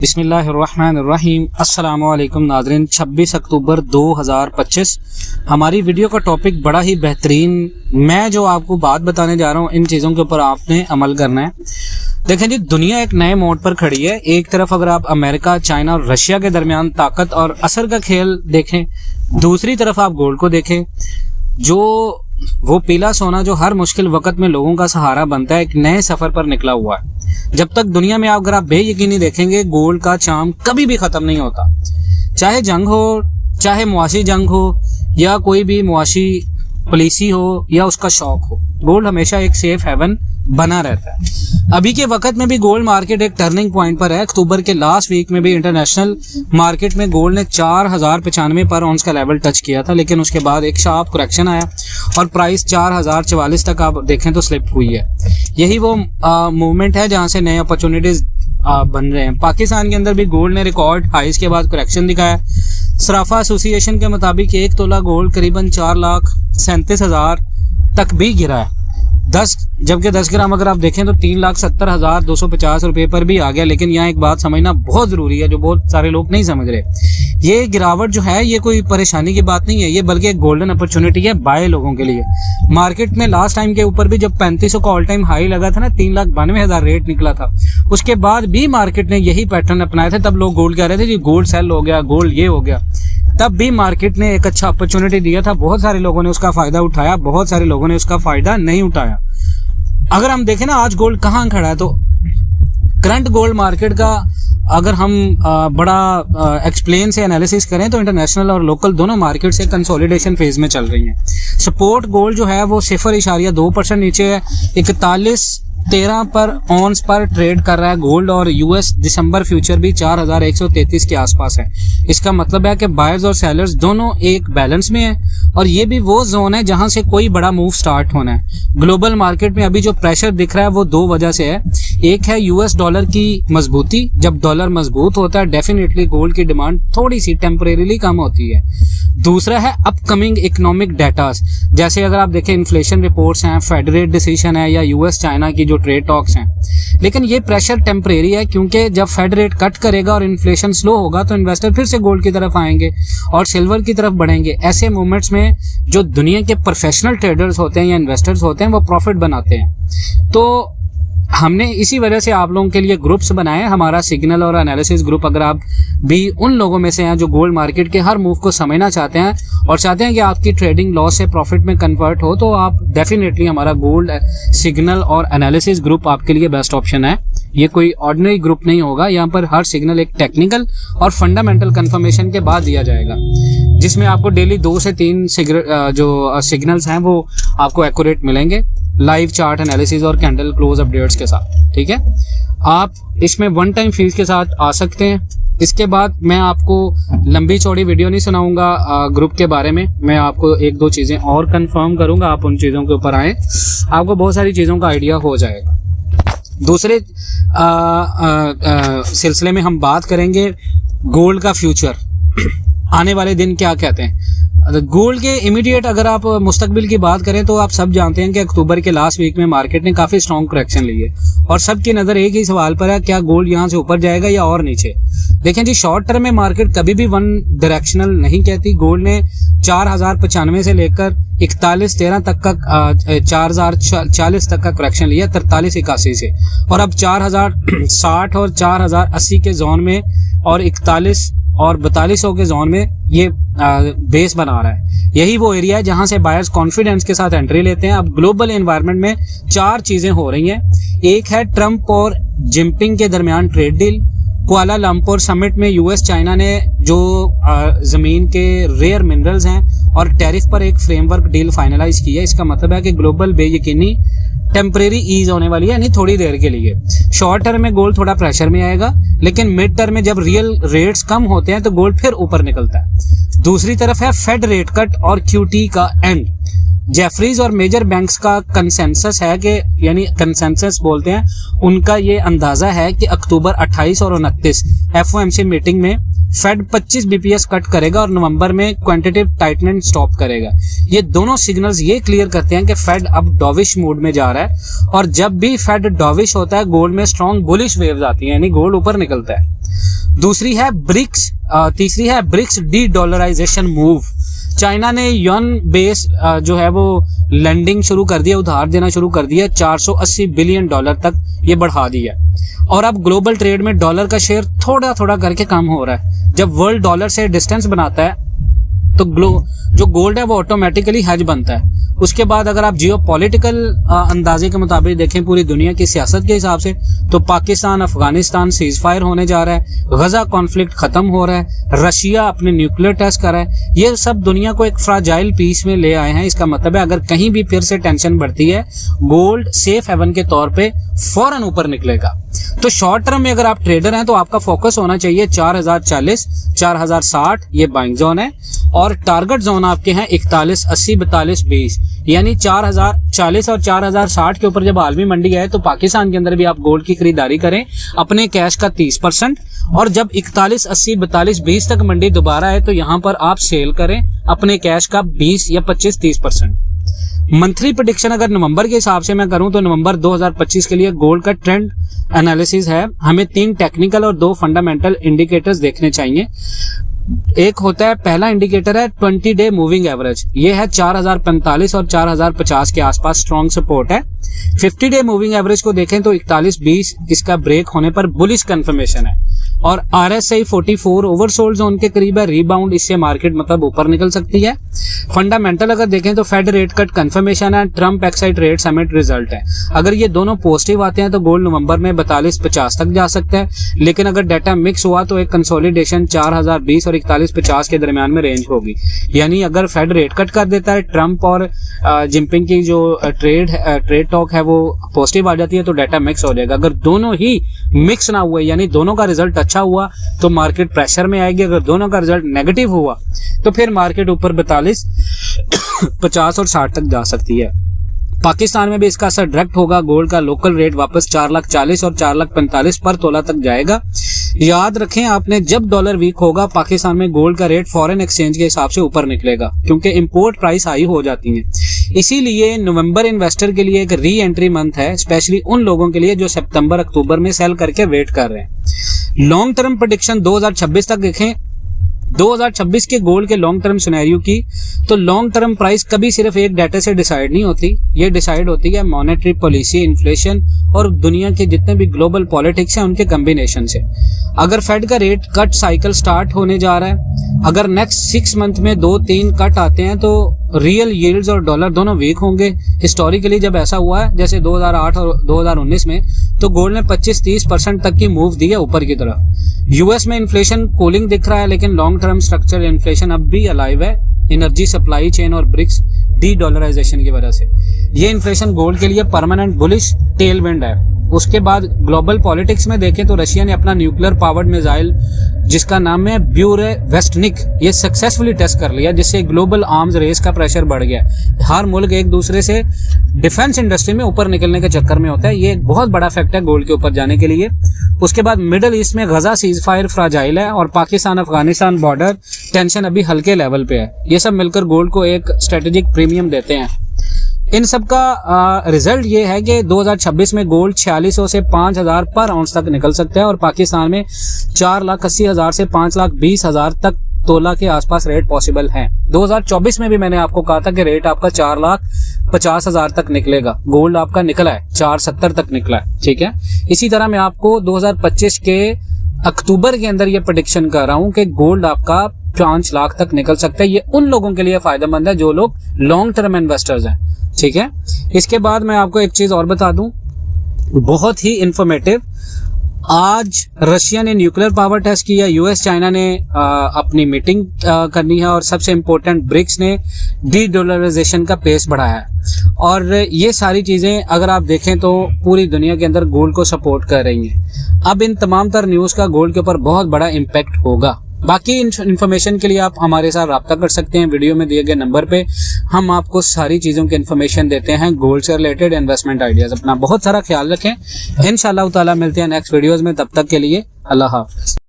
बिस्मिल्लाहिर्रहमानिर्रहीम। अस्सलामुअलैकुम नाज़रीन। 26 अक्टूबर 2025 हमारी वीडियो का टॉपिक बड़ा ही बेहतरीन, मैं जो आपको बात बताने जा रहा हूँ इन चीज़ों के ऊपर आपने अमल करना है। देखें जी, दुनिया एक नए मोड पर खड़ी है। एक तरफ अगर आप अमेरिका, चाइना और रशिया के दरमियान ताकत और असर का खेल देखें, दूसरी तरफ आप गोल्ड को देखें, जो वो पीला सोना जो हर मुश्किल वक्त में लोगों का सहारा बनता है, एक नए सफ़र पर निकला हुआ है। जब तक दुनिया में अगर आप बेयकीनी देखेंगे, गोल्ड का चार्म कभी भी ख़त्म नहीं होता। चाहे जंग हो, चाहे मुआशी जंग हो, या कोई भी मुआशी पॉलिसी हो, या उसका शौक हो, गोल्ड हमेशा एक सेफ हेवन बना रहता है। अभी के वक्त में भी गोल्ड मार्केट एक टर्निंग पॉइंट पर है। अक्टूबर के लास्ट वीक में भी इंटरनेशनल मार्केट में गोल्ड ने 4095 पर ऑन्स का लेवल टच किया था, लेकिन उसके बाद एक शार्प करेक्शन आया और प्राइस 4044 तक आप देखें तो स्लिप हुई है। यही वो मूवमेंट है जहां से नए अपॉर्चुनिटीज बन रहे हैं। पाकिस्तान के अंदर भी गोल्ड ने रिकॉर्ड हाइस के बाद करेक्शन दिखाया। सराफा एसोसिएशन के मुताबिक एक तोला गोल्ड करीबन 4,37,000 तक भी गिरा है। जबकि 10 ग्राम अगर आप देखें तो 3,70,250 रुपये पर भी आ गया। लेकिन यहाँ एक बात समझना बहुत ज़रूरी है, जो बहुत सारे लोग नहीं समझ रहे। ये गिरावट जो है, ये कोई परेशानी की बात नहीं है, ये बल्कि एक गोल्डन अपॉर्चुनिटी है बाय लोगों के लिए। मार्केट में लास्ट टाइम के ऊपर भी जब 3500 का ऑल टाइम हाई लगा था ना, 3,92,000 रेट निकला था, उसके बाद भी मार्केट ने यही पैटर्न अपनाया था। तब लोग गोल्ड कह रहे थे जी गोल्ड सेल हो गया, गोल्ड ये हो गया। तब भी मार्केट ने एक अच्छा अपॉर्चुनिटी दिया था, बहुत सारे लोगों ने उसका फ़ायदा उठाया, बहुत सारे लोगों ने उसका फ़ायदा नहीं उठाया। अगर हम देखें ना आज गोल्ड कहाँ खड़ा है, तो करंट गोल्ड मार्केट का अगर हम बड़ा एक्सप्लेन से एनालिसिस करें तो इंटरनेशनल और लोकल दोनों मार्केट से कंसोलिडेशन फेज में चल रही हैं। सपोर्ट गोल्ड जो है वो 0.2% नीचे है, 4113 पर ऑन्स पर ट्रेड कर रहा है गोल्ड, और यूएस दिसंबर फ्यूचर भी 4133 के आसपास है। इसका मतलब है कि बायर्स और सेलर्स दोनों एक बैलेंस में है, और ये भी वो जोन है जहां से कोई बड़ा मूव स्टार्ट होना है। ग्लोबल मार्केट में अभी जो प्रेशर दिख रहा है वो दो वजह से है। एक है यूएस डॉलर की मजबूती। जब डॉलर मजबूत होता है डेफिनेटली गोल्ड की डिमांड थोड़ी सी टेम्परेरीली कम होती है। दूसरा है अपकमिंग इकोनॉमिक डेटास, जैसे अगर आप देखें इन्फ्लेशन रिपोर्ट्स हैं, फेड रेट डिसीजन है, या यूएस चाइना की जो ट्रेड टॉक्स हैं। लेकिन ये प्रेशर टेम्परेरी है, क्योंकि जब फेड रेट कट करेगा और इन्फ्लेशन स्लो होगा तो इन्वेस्टर फिर से गोल्ड की तरफ आएंगे और सिल्वर की तरफ बढ़ेंगे। ऐसे मोमेंट्स में जो दुनिया के प्रोफेशनल ट्रेडर्स होते हैं या इन्वेस्टर्स होते हैं वो प्रॉफिट बनाते हैं। तो हमने इसी वजह से आप लोगों के लिए ग्रुप्स बनाए। हमारा सिग्नल और एनालिसिस ग्रुप, अगर आप भी उन लोगों में से हैं जो गोल्ड मार्केट के हर मूव को समझना चाहते हैं और चाहते हैं कि आपकी ट्रेडिंग लॉस से प्रॉफिट में कन्वर्ट हो, तो आप डेफिनेटली हमारा गोल्ड सिग्नल और एनालिसिस ग्रुप आपके लिए बेस्ट ऑप्शन है। ये कोई ऑर्डिनरी ग्रुप नहीं होगा, यहाँ पर हर सिग्नल एक टेक्निकल और फंडामेंटल कंफर्मेशन के बाद दिया जाएगा, जिसमें आपको डेली 2 से 3 जो सिग्नल्स हैं वो आपको एक्यूरेट मिलेंगे, लाइव चार्ट एनालिसिस और कैंडल क्लोज अपडेट्स के साथ। ठीक है, आप इसमें वन टाइम फीस के साथ आ सकते हैं। इसके बाद मैं आपको लंबी चौड़ी वीडियो नहीं सुनाऊंगा ग्रुप के बारे में, मैं आपको 1-2 चीज़ें और कंफर्म करूंगा, आप उन चीज़ों के ऊपर आएँ, आपको बहुत सारी चीज़ों का आइडिया हो जाएगा। दूसरे सिलसिले में हम बात करेंगे गोल्ड का फ्यूचर, आने वाले दिन क्या कहते हैं। गोल्ड के इमीडिएट अगर आप मुस्तकबिल की बात करें तो आप सब जानते हैं कि अक्टूबर के लास्ट वीक में मार्केट ने काफ़ी स्ट्रॉन्ग करेक्शन ली है, और सबकी नज़र एक ही सवाल पर है, क्या गोल्ड यहाँ से ऊपर जाएगा या और नीचे। देखें जी, शॉर्ट टर्म में मार्केट कभी भी वन डायरेक्शनल नहीं कहती। गोल्ड ने 4095 से लेकर 4113 तक का 4040 तक का करेक्शन लिया 4381 से, और अब 4060 और 4080 के जोन में और 41 और 4200 के जोन में ये बेस बना रहा है। यही वो एरिया है जहां से बायर्स कॉन्फिडेंस के साथ एंट्री लेते हैं। अब ग्लोबल एनवायरनमेंट में 4 चीज़ें हो रही हैं। एक है ट्रंप और जिनपिंग के दरमियान ट्रेड डील। कुआलालंपुर समिट में यूएस चाइना ने जो ज़मीन के रेयर मिनरल्स हैं और टैरिफ पर एक फ्रेमवर्क डील फाइनलाइज की है। इसका मतलब है कि ग्लोबल बेयकीनी टेम्परेरी ईज होने वाली है, यानी थोड़ी देर के लिए। शॉर्ट टर्म में गोल्ड थोड़ा प्रेशर में आएगा, लेकिन मिड टर्म में जब रियल रेट्स कम होते हैं तो गोल्ड फिर ऊपर निकलता है। दूसरी तरफ है फेड रेट कट और क्यूटी का एंड। जेफरीज और मेजर बैंक्स का कंसेंसस है कि, यानी कंसेंसस बोलते हैं, उनका ये अंदाज़ा है कि अक्टूबर 28 और 29 एफओएमसी मीटिंग में फेड 25 बीपीएस कट करेगा और नवंबर में क्वांटिटेटिव टाइटनिंग स्टॉप करेगा। ये दोनों सिग्नल्स ये क्लियर करते हैं कि फेड अब डॉविश मूड में जा रहा है, और जब भी फेड डॉविश होता है गोल्ड में स्ट्रॉन्ग बुलिश वेव्स आती हैं, यानी गोल्ड ऊपर निकलता है। दूसरी है ब्रिक्स, तीसरी है BRICS de dollarization move. China ने युआन बेस जो है वो लेंडिंग शुरू कर दिया, उधार देना शुरू कर दिया, 480 बिलियन डॉलर तक ये बढ़ा दिया, और अब ग्लोबल ट्रेड में डॉलर का शेयर थोड़ा थोड़ा करके कम हो रहा है। जब वर्ल्ड डॉलर से डिस्टेंस बनाता है तो जो गोल्ड है वो ऑटोमेटिकली हेज बनता है। उसके बाद अगर आप जियोपॉलिटिकल अंदाजे के मुताबिक देखें पूरी दुनिया की सियासत के हिसाब से, तो पाकिस्तान अफगानिस्तान सीज फायर होने जा रहा है, गजा कॉन्फ्लिक्ट खत्म हो रहा है, रशिया अपने न्यूक्लियर टेस्ट कर रहा है। ये सब दुनिया को एक फ्राजाइल पीस में ले आए हैं। इसका मतलब है अगर कहीं भी फिर से टेंशन बढ़ती है, गोल्ड सेफ हेवन के तौर पे फौरन ऊपर निकलेगा। तो शॉर्ट टर्म में अगर आप ट्रेडर हैं तो आपका फोकस होना चाहिए 4040, 4060 ये बाइंग जोन है, और टारगेट जोन आपके हैं 4180, 4220, यानी 4040 और 4060 के ऊपर जब आलमी मंडी आए तो पाकिस्तान के अंदर भी आप गोल्ड की खरीदारी करें अपने कैश का 30%, और जब 4180, 4220 तक मंडी दोबारा आए तो यहाँ पर आप सेल करें अपने कैश का 20 या 25-30%। मंथली प्रेडिक्शन अगर नवंबर के हिसाब से मैं करूं तो नवंबर 2025 के लिए गोल्ड का ट्रेंड एनालिसिस है। हमें 3 टेक्निकल और 2 फंडामेंटल इंडिकेटर्स देखने चाहिए। एक होता है, पहला इंडिकेटर है 20 डे मूविंग एवरेज, ये है 4045 और 4050 के आसपास स्ट्रॉन्ग सपोर्ट है। 50 डे मूविंग एवरेज को देखें तो 4120 इसका ब्रेक होने पर बुलिश कंफर्मेशन है, और RSI 44 ओवरसोल्ड जोन के करीब है, रिबाउंड इससे मार्केट मतलब ऊपर निकल सकती है। फंडामेंटल अगर देखें तो फेड रेट कट कंफर्मेशन है, Trump excite rate summit result है। अगर ये दोनों पॉजिटिव आते हैं तो गोल्ड नवंबर में 4250 तक जा सकता है, लेकिन अगर डाटा मिक्स हुआ तो एक कंसोलिडेशन 4020 और 4150 के दरमियान में रेंज होगी। यानी अगर फेड रेट कट कर देता है, ट्रम्प और जिनपिंग की जो ट्रेड टॉक है वो पॉजिटिव आ जाती है तो डाटा मिक्स हो जाएगा। अगर दोनों ही मिक्स ना हुए यानी दोनों का रिजल्ट अच्छा हुआ तो मार्केट प्रेशर में आएगी, अगर दोनों का रिजल्ट नेगेटिव हुआ तो फिर मार्केट ऊपर 42, 50 और 60 तक जा सकती है। पाकिस्तान में भी इसका असर डायरेक्ट होगा, गोल्ड का लोकल रेट वापस 440 और 445 पर तोला तक जाएगा। याद रखें आपने, जब डॉलर वीक होगा पाकिस्तान में गोल्ड का रेट फॉरेन एक्सचेंज के हिसाब से ऊपर निकलेगा, क्योंकि इंपोर्ट प्राइस हाई हो जाती है। इसीलिए नवंबर इन्वेस्टर के लिए एक री एंट्री मंथ है, स्पेशली उन लोगों के लिए जो सितंबर अक्टूबर में सेल करके वेट कर रहे हैं। लॉन्ग टर्म प्रेडिक्शन 2026 तक देखें, 2026 के गोल्ड के लॉन्ग टर्म सिनेरियो की, तो लॉन्ग टर्म प्राइस कभी सिर्फ एक डाटा से डिसाइड नहीं होती, ये डिसाइड होती है मॉनेटरी पॉलिसी, इन्फ्लेशन और दुनिया के जितने भी ग्लोबल पॉलिटिक्स हैं उनके कॉम्बिनेशन से। अगर फेड का रेट कट साइकिल स्टार्ट होने जा रहा है, अगर नेक्स्ट 6 मंथ में 2-3 कट आते हैं तो रियल यील्ड्स और डॉलर दोनों वीक होंगे। हिस्टोरिकली जब ऐसा हुआ है जैसे 2008 और 2019 में, तो गोल्ड ने 25-30% तक की मूव दी है ऊपर की तरफ। यूएस में इन्फ्लेशन कूलिंग दिख रहा है, लेकिन लॉन्ग टर्म स्ट्रक्चरल इन्फ्लेशन अब भी अलाइव है, एनर्जी सप्लाई चेन और ब्रिक्स डी डॉलराइजेशन की वजह से। ये इन्फ्लेशन गोल्ड के लिए परमानेंट बुलिश टेलविंड है। उसके बाद ग्लोबल पॉलिटिक्स में देखें तो रशिया ने अपना न्यूक्लियर पावर्ड मिसाइल जिसका नाम है ब्यूरेवेस्टनिक ये सक्सेसफुली टेस्ट कर लिया, जिससे ग्लोबल आर्म्स रेस का प्रेशर बढ़ गया। हर मुल्क एक दूसरे से डिफेंस इंडस्ट्री में ऊपर निकलने के चक्कर में होता है, ये एक बहुत बड़ा फैक्ट है गोल्ड के ऊपर जाने के लिए। उसके बाद मिडल ईस्ट में गजा सीज फायर फ्राजाइल है और पाकिस्तान अफगानिस्तान बॉर्डर टेंशन अभी हल्के लेवल पे है। ये सब मिलकर गोल्ड को एक स्ट्रेटेजिक प्रीमियम देते हैं। इन सब का रिजल्ट ये है कि 2026 में गोल्ड 4600 से 5000 पर आउंस तक निकल सकता है और पाकिस्तान में 4,80,000 से 5,20,000 तक तोला के आसपास रेट पॉसिबल है। 2024 में भी मैंने आपको कहा था कि रेट आपका 4,50,000 तक निकलेगा, गोल्ड आपका निकला है 470 तक निकला है, ठीक है। इसी तरह मैं आपको 2025 के अक्टूबर के अंदर ये प्रेडिक्शन कर रहा हूँ कि गोल्ड आपका 5 लाख तक निकल सकता है। ये उन लोगों के लिए फायदेमंद है जो लोग लॉन्ग टर्म इन्वेस्टर्स हैं, ठीक है। इसके बाद मैं आपको एक चीज और बता दूं, बहुत ही इंफॉर्मेटिव। आज रशिया ने न्यूक्लियर पावर टेस्ट किया, यूएस चाइना ने अपनी मीटिंग करनी है और सबसे इम्पोर्टेंट ब्रिक्स ने डी डॉलराइजेशन का पेस बढ़ाया है। और ये सारी चीजें अगर आप देखें तो पूरी दुनिया के अंदर गोल्ड को सपोर्ट कर रही हैं। अब इन तमाम तर न्यूज का गोल्ड के ऊपर बहुत बड़ा इम्पैक्ट होगा। बाकी इन्फॉर्मेशन के लिए आप हमारे साथ रब्ता कर सकते हैं, वीडियो में दिए गए नंबर पे हम आपको सारी चीज़ों की इन्फॉर्मेशन देते हैं, गोल्ड से रिलेटेड इन्वेस्टमेंट आइडियाज़। अपना बहुत सारा ख्याल रखें, इंशाअल्लाह ताला मिलते हैं नेक्स्ट वीडियोज़ में, तब तक के लिए अल्लाह हाफ़िज़।